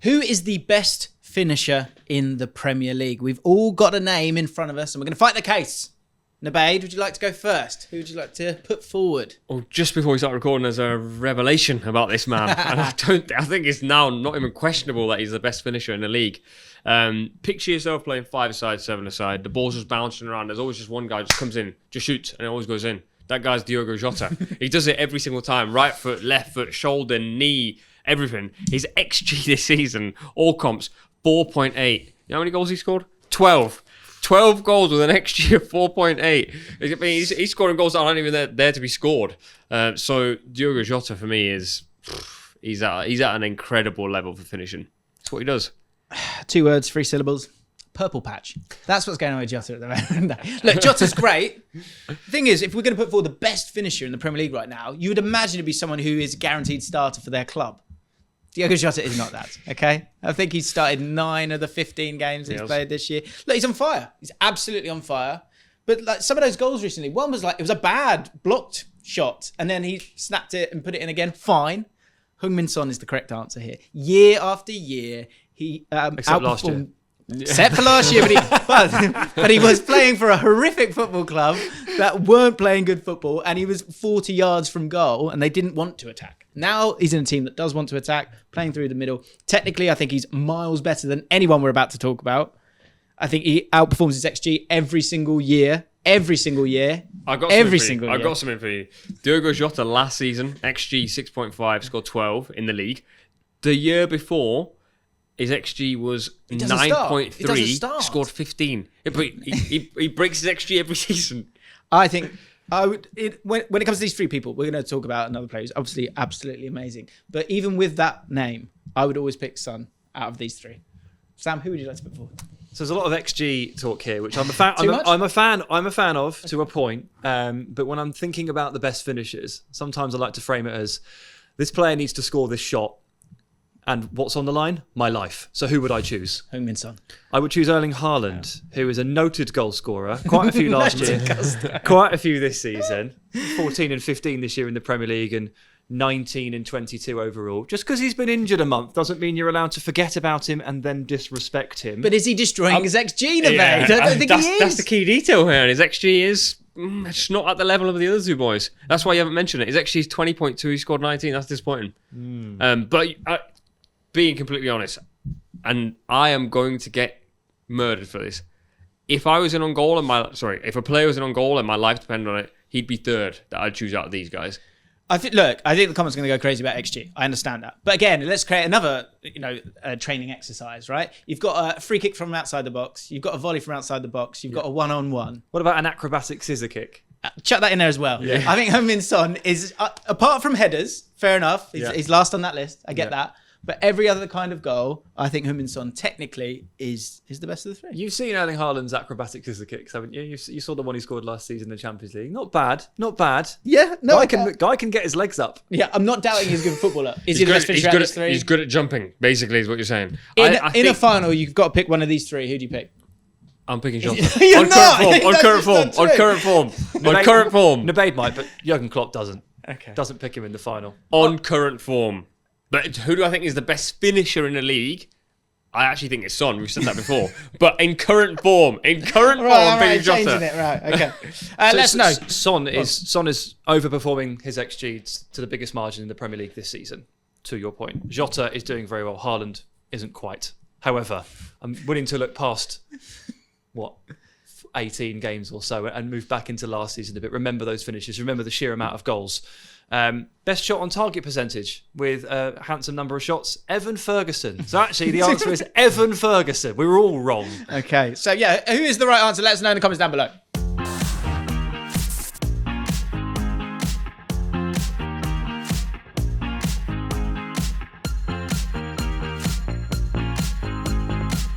Who is the best finisher in the Premier League? We've all got a name in front of us and we're going to fight the case. Nubaid, would you like to go first? Who would you like to put forward? Well, just before we start recording, there's a revelation about this man. And I think it's now not even questionable that he's the best finisher in the league. Picture yourself playing 5-a-side, 7-a-side. The ball's just bouncing around. There's always just one guy just comes in, just shoots, and it always goes in. That guy's Diogo Jota. He does it every single time. Right foot, left foot, shoulder, knee, everything. His XG this season, all comps, 4.8. You know how many goals he scored? 12. 12 goals with an XG of 4.8. I mean, he's scoring goals that aren't even there to be scored. So Diogo Jota for me he's at an incredible level for finishing. That's what he does. 2 words, 3 syllables. Purple patch. That's what's going on with Jota at the moment. Look, Jota's great. The thing is, if we're going to put forward the best finisher in the Premier League right now, you would imagine it'd be someone who is a guaranteed starter for their club. Diogo Jota is not that, okay? I think he's started 9 of the 15 games he's played this year. Look, he's on fire. He's absolutely on fire. But like some of those goals recently, one was like, it was a bad blocked shot, and then he snapped it and put it in again. Fine. Heung-min Son is the correct answer here. Year after year, he except last year. Except for last year, but he was playing for a horrific football club that weren't playing good football, and he was 40 yards from goal, and they didn't want to attack. Now he's in a team that does want to attack, playing through the middle. Technically, I think he's miles better than anyone we're about to talk about. I think he outperforms his XG every single year. Every single year. I've got something for you. Diogo Jota last season, XG 6.5, scored 12 in the league. The year before, his XG was 9.3, scored 15. He breaks his XG every season. I think when it comes to these 3 people, we're going to talk about another player who's obviously absolutely amazing. But even with that name, I would always pick Son out of these 3. Sam, who would you like to put forward? So there's a lot of XG talk here, which I'm a fan. I'm a fan of to a point. But when I'm thinking about the best finishers, sometimes I like to frame it as this player needs to score this shot. And what's on the line? My life. So who would I choose? Heung-min Son. I would choose Erling Haaland, who is a noted goal scorer. Quite a few last year. Quite a few this season. 14 and 15 this year in the Premier League and 19 and 22 overall. Just because he's been injured a month doesn't mean you're allowed to forget about him and then disrespect him. But is he destroying his XG, Nubaid? I don't think he is. That's the key detail here. His XG is it's not at the level of the other 2 boys. That's why you haven't mentioned it. His XG is 20.2. He scored 19. That's disappointing. Being completely honest, and I am going to get murdered for this. If I was in on goal if a player was in on goal and my life depended on it, he'd be 3rd that I'd choose out of these guys. I think the comments are going to go crazy about XG. I understand that. But again, let's create another, training exercise, right? You've got a free kick from outside the box. You've got a volley from outside the box. You've got a 1-on-1. What about an acrobatic scissor kick? Chuck that in there as well. Yeah. I think Heung-min Son is, apart from headers, fair enough. He's last on that list. I get that. But every other kind of goal, I think Heung-min Son technically is the best of the 3. You've seen Erling Haaland's acrobatic scissor kicks, haven't you? You saw the one he scored last season in the Champions League. Not bad. Yeah, no. Guy can get his legs up. Yeah, I'm not doubting he's a good footballer. Is he the best finisher out of these 3? He's good at jumping, basically, is what you're saying. In a final, you've got to pick one of these 3. Who do you pick? I'm picking Jota. On current form. Nubaid might, but Jurgen Klopp doesn't. Okay. Doesn't pick him in the final. On current form. But who do I think is the best finisher in the league? I actually think it's Son. We've said that before. But in current form, I'm picking Jota. It, right, okay. Let's know. Son is overperforming his XG to the biggest margin in the Premier League this season, to your point. Jota is doing very well. Haaland isn't quite. However, I'm willing to look past, 18 games or so and move back into last season a bit. Remember those finishes. Remember the sheer amount of goals. Best shot on target percentage with a handsome number of shots, Evan Ferguson. So actually the answer is Evan Ferguson. We were all wrong. Okay, so who is the right answer? Let us know in the comments down below.